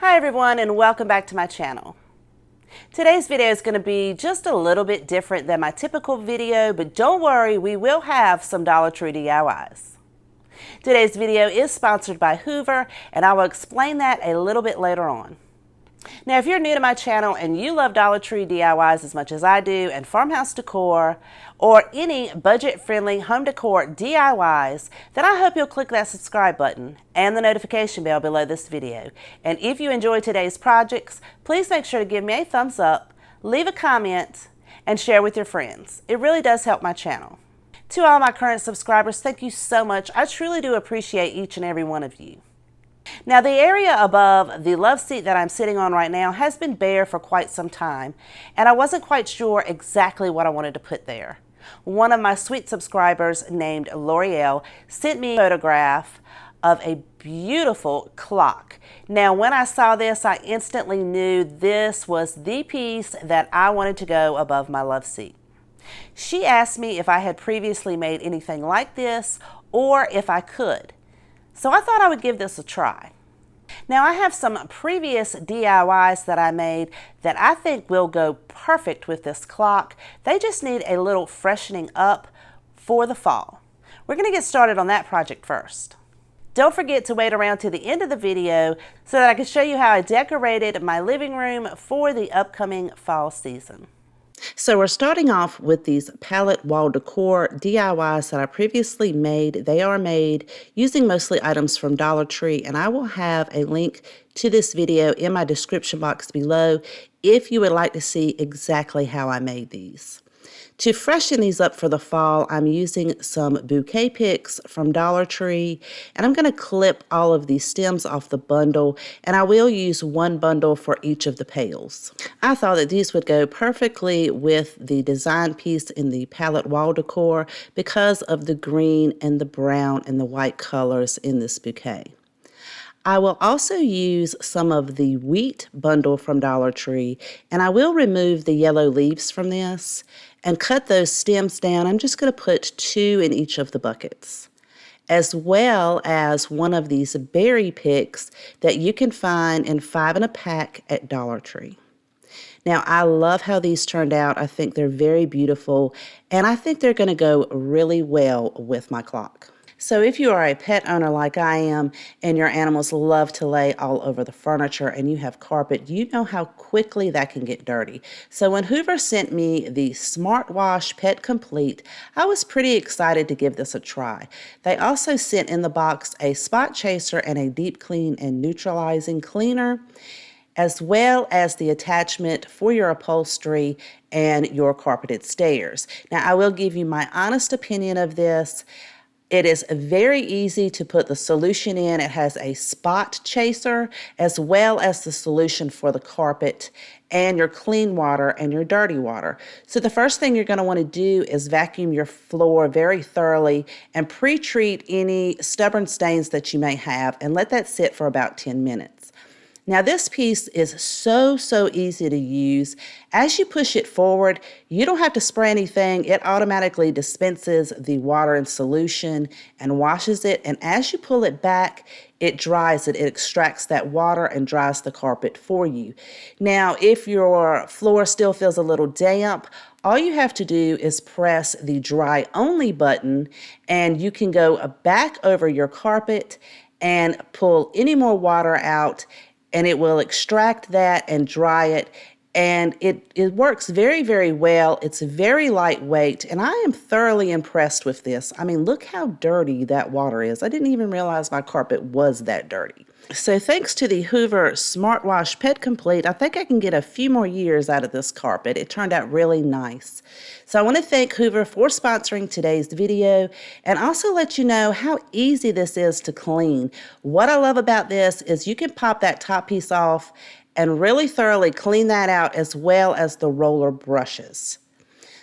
Hi everyone, and welcome back to my channel. Today's video is going to be just a little bit different than my typical video, but don't worry, we will have some Dollar Tree DIYs. Today's video is sponsored by Hoover, and I will explain that a little bit later on. Now, if you're new to my channel and you love Dollar Tree DIYs as much as I do, and Farmhouse Decor, or any budget-friendly home decor DIYs, then I hope you'll click that subscribe button and the notification bell below this video. And if you enjoyed today's projects, please make sure to give me a thumbs up, leave a comment, and share with your friends. It really does help my channel. To all my current subscribers, thank you so much. I truly do appreciate each and every one of you. Now, the area above the love seat that I'm sitting on right now has been bare for quite some time, and I wasn't quite sure exactly what I wanted to put there. One of my sweet subscribers named L'Oreal sent me a photograph of a beautiful clock. Now, when I saw this, I instantly knew this was the piece that I wanted to go above my love seat. She asked me if I had previously made anything like this or if I could. So I thought I would give this a try. Now, I have some previous DIYs that I made that I think will go perfect with this clock. They just need a little freshening up for the fall. We're going to get started on that project first. Don't forget to wait around to the end of the video so that I can show you how I decorated my living room for the upcoming fall season. So we're starting off with these pallet wall decor DIYs that I previously made. They are made using mostly items from Dollar Tree, and I will have a link to this video in my description box below if you would like to see exactly how I made these. To freshen these up for the fall, I'm using some bouquet picks from Dollar Tree, and I'm going to clip all of these stems off the bundle, and I will use one bundle for each of the pails. I thought that these would go perfectly with the design piece in the pallet wall decor because of the green and the brown and the white colors in this bouquet. I will also use some of the wheat bundle from Dollar Tree, and I will remove the yellow leaves from this and cut those stems down. I'm just going to put 2 in each of the buckets, as well as one of these berry picks that you can find in 5 in a pack at Dollar Tree. Now, I love how these turned out. I think they're very beautiful, and I think they're going to go really well with my clock. So if you are a pet owner like I am and your animals love to lay all over the furniture and you have carpet, you know how quickly that can get dirty. So when Hoover sent me the Smart Wash Pet Complete, I was pretty excited to give this a try. They also sent in the box a spot chaser and a deep clean and neutralizing cleaner, as well as the attachment for your upholstery and your carpeted stairs. Now, I will give you my honest opinion of this. It is very easy to put the solution in. It has a spot chaser as well as the solution for the carpet and your clean water and your dirty water. So the first thing you're going to want to do is vacuum your floor very thoroughly and pre-treat any stubborn stains that you may have and let that sit for about 10 minutes. Now, this piece is so easy to use. As you push it forward, you don't have to spray anything. It automatically dispenses the water and solution and washes it. And as you pull it back, it dries it. It extracts that water and dries the carpet for you. Now, if your floor still feels a little damp, all you have to do is press the dry only button, and you can go back over your carpet and pull any more water out, and it will extract that and dry it. And it works very well. It's very lightweight, and I am thoroughly impressed with this. I mean, look how dirty that water is. I didn't even realize my carpet was that dirty. So thanks to the Hoover Smart Wash Pet Complete, I think I can get a few more years out of this carpet. It turned out really nice. So I want to thank Hoover for sponsoring today's video and also let you know how easy this is to clean. What I love about this is you can pop that top piece off and really thoroughly clean that out, as well as the roller brushes.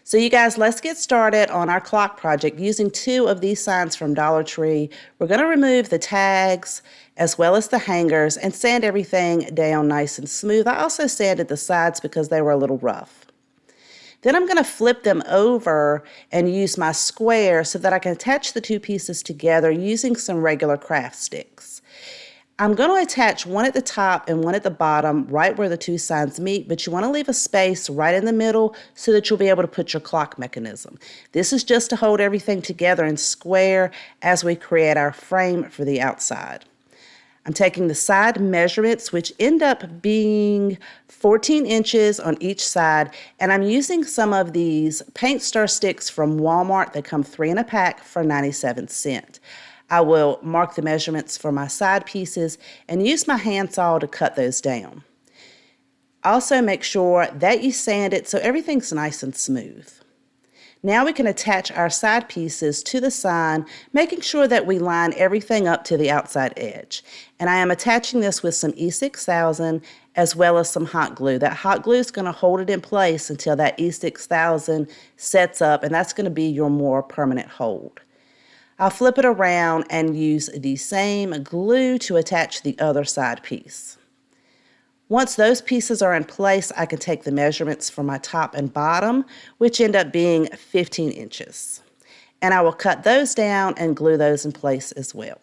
So you guys, let's get started on our clock project using 2 of these signs from Dollar Tree. We're going to remove the tags as well as the hangers and sand everything down nice and smooth. I also sanded the sides because they were a little rough. Then I'm going to flip them over and use my square so that I can attach the 2 pieces together using some regular craft sticks. I'm going to attach one at the top and one at the bottom, right where the two sides meet, but you want to leave a space right in the middle so that you'll be able to put your clock mechanism. This is just to hold everything together and square as we create our frame for the outside. I'm taking the side measurements, which end up being 14 inches on each side, and I'm using some of these paint stir sticks from Walmart. They come 3 in a pack for 97 cents. I will mark the measurements for my side pieces and use my handsaw to cut those down. Also make sure that you sand it so everything's nice and smooth. Now we can attach our side pieces to the sign, making sure that we line everything up to the outside edge. And I am attaching this with some E6000 as well as some hot glue. That hot glue is going to hold it in place until that E6000 sets up, and that's going to be your more permanent hold. I'll flip it around and use the same glue to attach the other side piece. Once those pieces are in place, I can take the measurements for my top and bottom, which end up being 15 inches. And I will cut those down and glue those in place as well.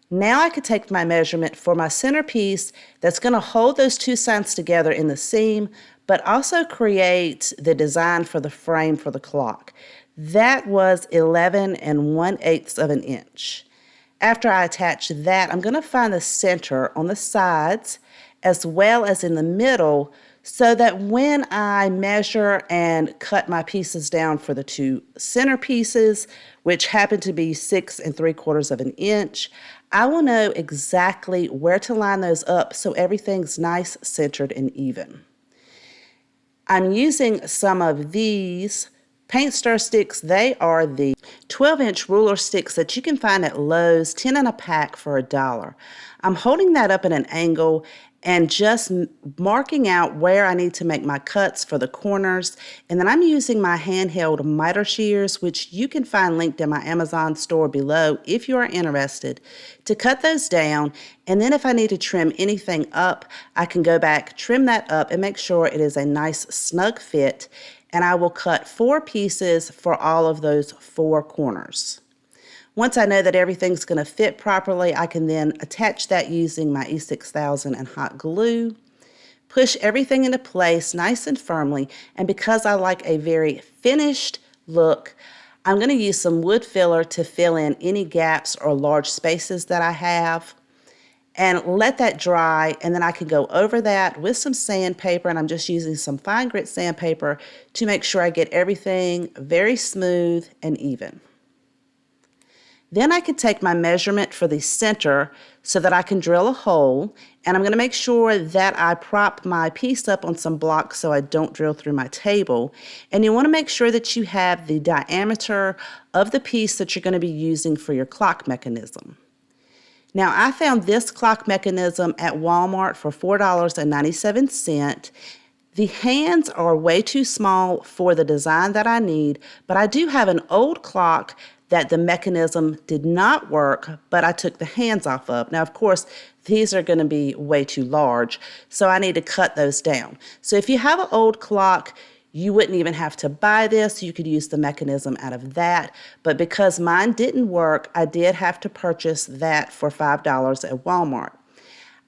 Now I can take my measurement for my centerpiece that's going to hold those two sides together in the seam, but also create the design for the frame for the clock. That was 11 1/8 of an inch. After I attach that, I'm going to find the center on the sides as well as in the middle so that when I measure and cut my pieces down for the two center pieces, which happen to be 6 3/4 of an inch, I will know exactly where to line those up so everything's nice, centered, and even. I'm using some of these paint stir sticks. They are the 12-inch ruler sticks that you can find at Lowe's, 10 in a pack for $1. I'm holding that up at an angle and just marking out where I need to make my cuts for the corners. And then I'm using my handheld miter shears, which you can find linked in my Amazon store below if you are interested, to cut those down. And then if I need to trim anything up, I can go back, trim that up, and make sure it is a nice snug fit. And I will cut 4 pieces for all of those 4 corners. Once I know that everything's going to fit properly, I can then attach that using my E6000 and hot glue, push everything into place nice and firmly, and because I like a very finished look, I'm going to use some wood filler to fill in any gaps or large spaces that I have, and let that dry, and then I can go over that with some sandpaper, and I'm just using some fine grit sandpaper to make sure I get everything very smooth and even. Then I can take my measurement for the center so that I can drill a hole, and I'm going to make sure that I prop my piece up on some blocks so I don't drill through my table. And you want to make sure that you have the diameter of the piece that you're going to be using for your clock mechanism. Now, I found this clock mechanism at Walmart for $4.97. The hands are way too small for the design that I need, but I do have an old clock that the mechanism did not work, but I took the hands off of. Now, of course, these are going to be way too large, so I need to cut those down. So if you have an old clock, you wouldn't even have to buy this. You could use the mechanism out of that. But because mine didn't work, I did have to purchase that for $5 at Walmart.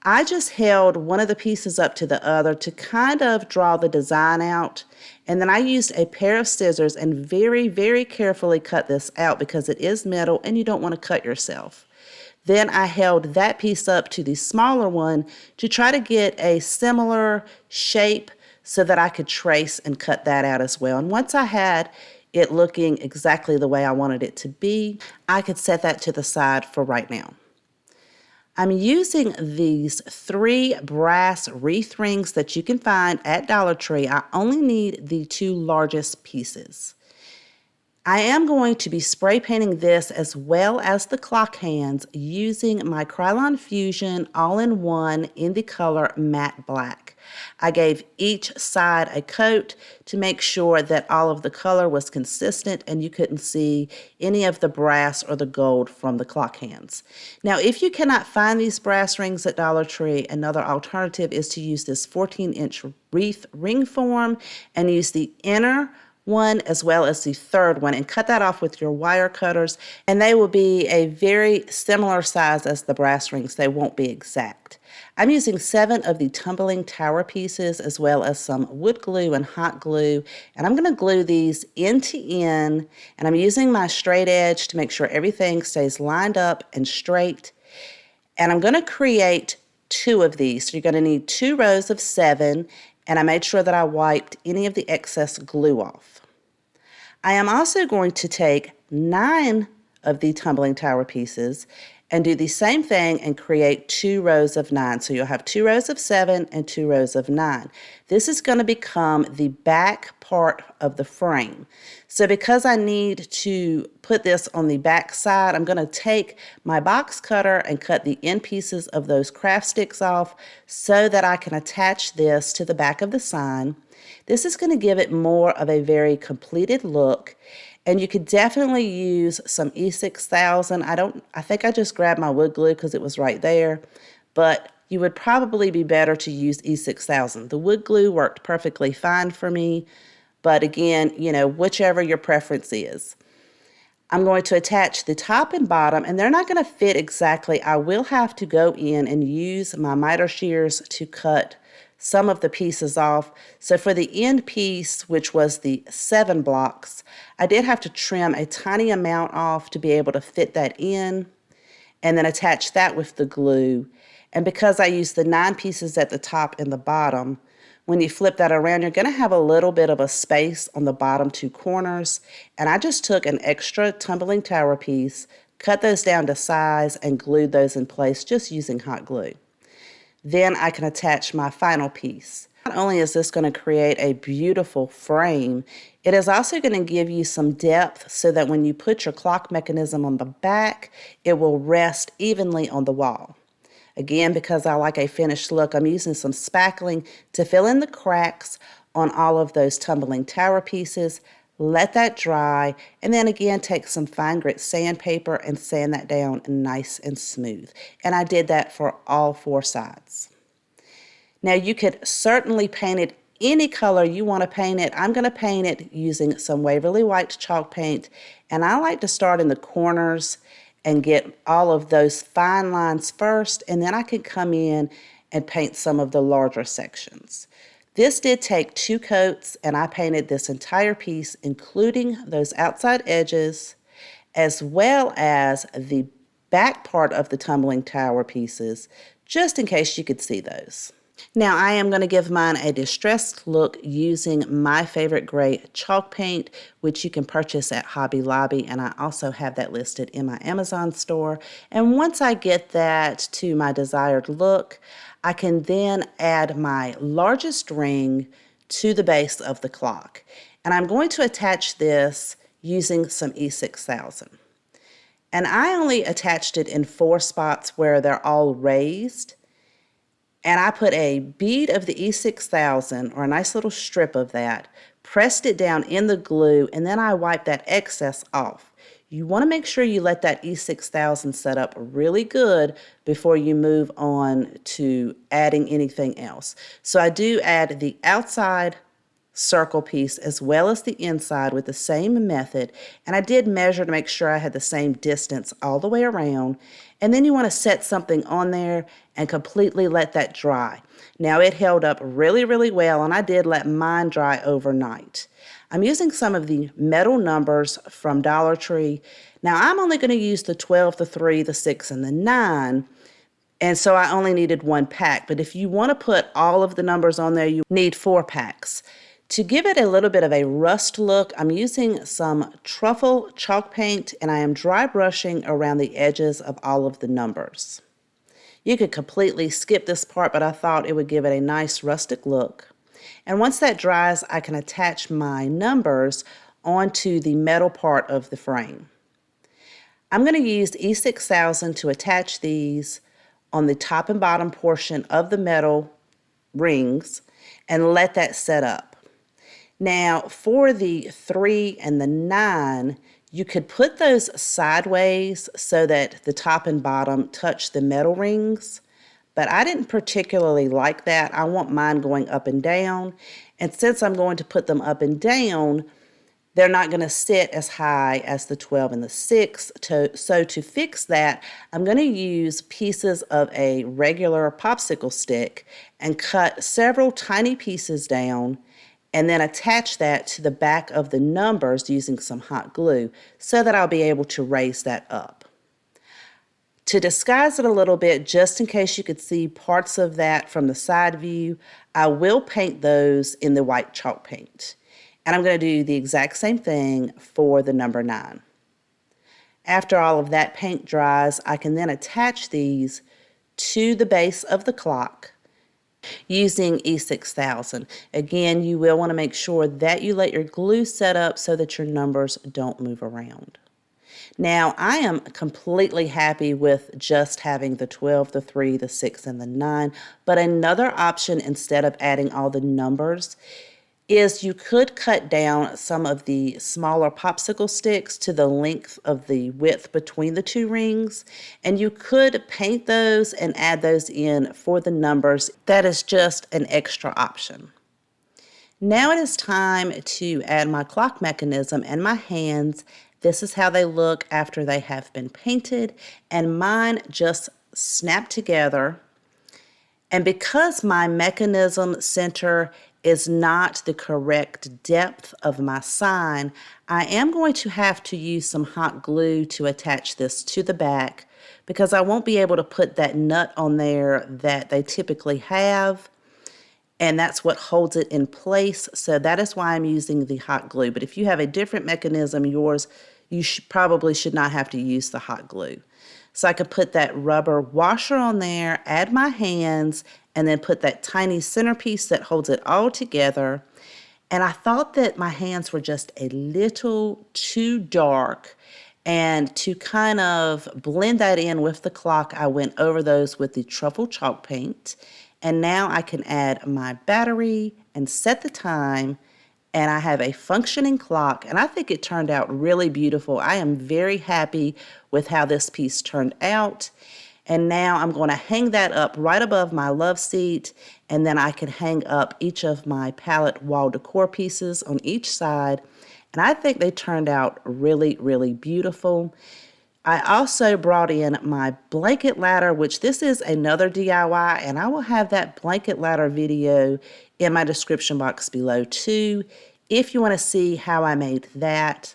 I just held one of the pieces up to the other to kind of draw the design out. And then I used a pair of scissors and very, very carefully cut this out because it is metal and you don't want to cut yourself. Then I held that piece up to the smaller one to try to get a similar shape so that I could trace and cut that out as well. And once I had it looking exactly the way I wanted it to be, I could set that to the side for right now. I'm using these 3 brass wreath rings that you can find at Dollar Tree. I only need the 2 largest pieces. I am going to be spray painting this as well as the clock hands using my Krylon Fusion all-in-one in the color matte black. I gave each side a coat to make sure that all of the color was consistent and you couldn't see any of the brass or the gold from the clock hands. Now, if you cannot find these brass rings at Dollar Tree, another alternative is to use this 14-inch wreath ring form and use the inner one as well as the third one, and cut that off with your wire cutters, and they will be a very similar size as the brass rings. They won't be exact. I'm using 7 of the tumbling tower pieces as well as some wood glue and hot glue, and I'm going to glue these end to end, and I'm using my straight edge to make sure everything stays lined up and straight. And I'm going to create 2 of these. So you're going to need 2 rows of 7, and I made sure that I wiped any of the excess glue off. I am also going to take 9 of the tumbling tower pieces and do the same thing and create 2 rows of 9. So you'll have 2 rows of 7 and 2 rows of 9. This is going to become the back part of the frame. So because I need to put this on the back side, I'm going to take my box cutter and cut the end pieces of those craft sticks off so that I can attach this to the back of the sign. This is going to give it more of a very completed look. And you could definitely use some E6000. I think I just grabbed my wood glue because it was right there, but you would probably be better to use E6000. The wood glue worked perfectly fine for me, but again, whichever your preference is. I'm going to attach the top and bottom, and they're not going to fit exactly. I will have to go in and use my miter shears to cut some of the pieces off. So for the end piece, which was the 7 blocks, I did have to trim a tiny amount off to be able to fit that in and then attach that with the glue. And because I used the 9 pieces at the top and the bottom, when you flip that around, you're going to have a little bit of a space on the bottom 2 corners. And I just took an extra tumbling tower piece, cut those down to size, and glued those in place just using hot glue. Then I can attach my final piece. Not only is this going to create a beautiful frame, it is also going to give you some depth so that when you put your clock mechanism on the back, it will rest evenly on the wall. Again, because I like a finished look, I'm using some spackling to fill in the cracks on all of those tumbling tower pieces. Let that dry, and then again take some fine grit sandpaper and sand that down nice and smooth. And I did that for all 4 sides. Now you could certainly paint it any color you want to paint it. I'm going to paint it using some Waverly White chalk paint, and I like to start in the corners and get all of those fine lines first, and then I can come in and paint some of the larger sections. This did take 2 coats, and I painted this entire piece, including those outside edges, as well as the back part of the tumbling tower pieces, just in case you could see those. Now I am going to give mine a distressed look using my favorite gray chalk paint, which you can purchase at Hobby Lobby, and I also have that listed in my Amazon store. And once I get that to my desired look, I can then add my largest ring to the base of the clock. And I'm going to attach this using some E6000. And I only attached it in 4 spots where they're all raised. And I put a bead of the E6000, or a nice little strip of that, pressed it down in the glue, and then I wiped that excess off. You want to make sure you let that E6000 set up really good before you move on to adding anything else. So I do add the outside circle piece as well as the inside with the same method, and I did measure to make sure I had the same distance all the way around. And then you want to set something on there and completely let that dry. Now it held up really, really well, and I did let mine dry overnight. I'm using some of the metal numbers from Dollar Tree. Now I'm only going to use the 12, the 3, the 6, and the 9. And so I only needed 1 pack. But if you want to put all of the numbers on there, you need 4 packs. To give it a little bit of a rust look, I'm using some truffle chalk paint, and I am dry brushing around the edges of all of the numbers. You could completely skip this part, but I thought it would give it a nice rustic look. And once that dries, I can attach my numbers onto the metal part of the frame. I'm going to use E6000 to attach these on the top and bottom portion of the metal rings and let that set up. Now, for the 3 and the 9, you could put those sideways so that the top and bottom touch the metal rings, but I didn't particularly like that. I want mine going up and down, and since I'm going to put them up and down, they're not going to sit as high as the 12 and the 6. So to fix that, I'm going to use pieces of a regular popsicle stick and cut several tiny pieces down and then attach that to the back of the numbers using some hot glue so that I'll be able to raise that up. To disguise it a little bit, just in case you could see parts of that from the side view, I will paint those in the white chalk paint. And I'm going to do the exact same thing for the number 9. After all of that paint dries, I can then attach these to the base of the clock using E6000. Again, you will want to make sure that you let your glue set up so that your numbers don't move around. Now, I am completely happy with just having the 12, the 3, the 6, and the 9, but another option instead of adding all the numbers is you could cut down some of the smaller popsicle sticks to the length of the width between the 2 rings, and you could paint those and add those in for the numbers. That is just an extra option. Now it is time to add my clock mechanism and my hands. This is how they look after they have been painted, and mine just snap together. And because my mechanism center is not the correct depth of my sign, I am going to have to use some hot glue to attach this to the back because I won't be able to put that nut on there that they typically have, and that's what holds it in place. So that is why I'm using the hot glue. But if you have a different mechanism, you probably should not have to use the hot glue. So I could put that rubber washer on there, add my hands, and then put that tiny centerpiece that holds it all together. And I thought that my hands were just a little too dark. And to kind of blend that in with the clock, I went over those with the truffle chalk paint. And now I can add my battery and set the time, and I have a functioning clock, and I think it turned out really beautiful. I am very happy with how this piece turned out. And now I'm going to hang that up right above my love seat, and then I can hang up each of my pallet wall decor pieces on each side. And I think they turned out really, really beautiful. I also brought in my blanket ladder, which this is another DIY, and I will have that blanket ladder video in my description box below too, if you want to see how I made that.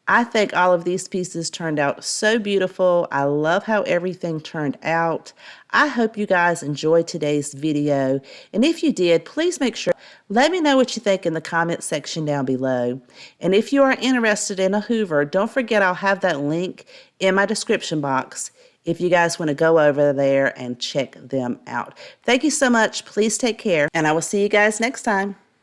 I think all of these pieces turned out so beautiful. I love how everything turned out. I hope you guys enjoyed today's video, and if you did, please make sure, let me know what you think in the comment section down below. And if you are interested in a hoover, don't forget I'll have that link in my description box if you guys want to go over there and check them out. Thank you so much. Please take care, and I will see you guys next time.